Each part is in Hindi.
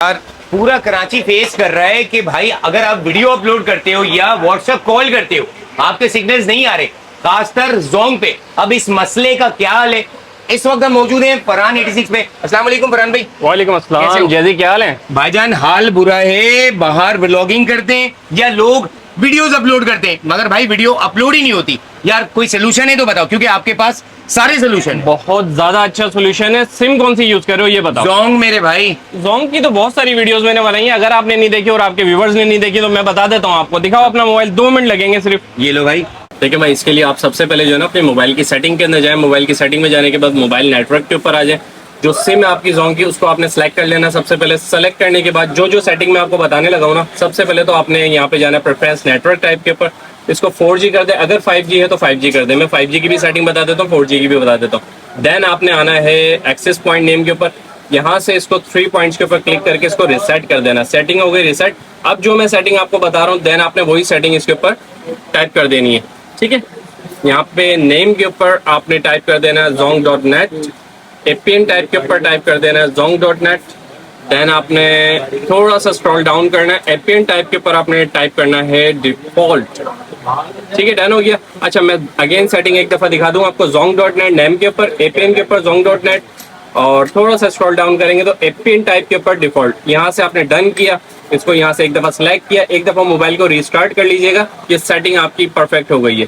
यार पूरा कराची फेस कर रहा है कि भाई अगर आप वीडियो अपलोड करते हो या व्हाट्सएप कॉल करते हो आपके सिग्नल्स नहीं आ रहे, खासकर जोंग पे। अब इस मसले का क्या हाल है? इस वक्त हम मौजूद हैं फरहान 86 पे। अस्सलाम वालेकुम फरहान भाई। वालेकुम कैसे अस्सलाम हो? जैदी, क्या हाल है? भाईजान हाल बुरा है, बाहर व्लॉगिंग करते हैं या लोग वीडियोस अपलोड करते हैं मगर भाई वीडियो अपलोड ही नहीं होती। यार कोई सोल्यूशन है तो बताओ, क्योंकि आपके पास सारे सोल्यूशन है। बहुत ज्यादा अच्छा सोल्यूशन है। सिम कौन सी यूज कर रहे हो ये बताओ। जोंग मेरे भाई। जोंग की तो बहुत सारी वीडियोस मैंने बनाई है, अगर आपने नहीं देखी और आपके व्यूवर्स ने नहीं देखी तो मैं बता देता हूँ आपको। दिखाओ अपना मोबाइल, 2 मिनट लगेंगे सिर्फ। ये लो भाई। देखिए भाई, इसके लिए आप सबसे पहले जो है ना अपने मोबाइल की सेटिंग के अंदर जाए। मोबाइल की सेटिंग में जाने के बाद मोबाइल नेटवर्क के ऊपर आ जाए। जो सिम है आपकी जोंग की उसको आपने सेलेक्ट कर लेना। सबसे पहले सेलेक्ट करने के बाद जो जो सेटिंग मैं आपको बताने लगा हूं ना, सबसे पहले तो आपने यहाँ पे जाना प्रेफरेंस नेटवर्क टाइप के ऊपर। इसको 4G कर दे, अगर 5G है तो 5G कर दे। मैं 5G की भी सेटिंग बता देता हूँ, 4G की भी बता देता हूँ। देन आपने आना है एक्सेस पॉइंट नेम के ऊपर। यहाँ से इसको 3 पॉइंट्स के ऊपर क्लिक करके इसको रिसेट कर देना। सेटिंग हो गई रिसेट। अब जो मैं सेटिंग आपको बता रहा हूँ देन आपने वही सेटिंग इसके ऊपर टाइप कर देनी है, ठीक है। यहाँ पे नेम के ऊपर आपने टाइप कर देना zong.net। एपीएन टाइप के ऊपर टाइप कर देना zong.net। देन आपने थोड़ा सा स्क्रॉल डाउन करना है, एपीएन टाइप के ऊपर आपने टाइप करना है डिफॉल्ट, ठीक है। डन हो गया। अच्छा, मैं अगेन सेटिंग एक दफा दिखा दूं आपको। zong.net नेम के ऊपर, एपीएन के ऊपर zong.net, और थोड़ा सा स्क्रॉल डाउन करेंगे तो एपीएन टाइप के ऊपर डिफॉल्ट। यहाँ से आपने डन किया, इसको यहाँ से एक दफा सिलेक्ट किया, एक दफा मोबाइल को रिस्टार्ट कर लीजिएगा। ये सेटिंग आपकी परफेक्ट हो गई है,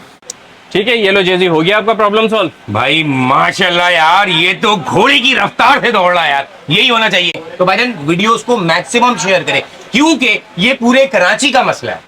ठीक है। ये लो जेजी, हो गया आपका प्रॉब्लम सॉल्व। भाई माशाल्लाह यार, ये तो घोड़े की रफ्तार से दौड़ रहा है यार, यही होना चाहिए। तो भाईजान वीडियोस को मैक्सिमम शेयर करें क्योंकि ये पूरे कराची का मसला है।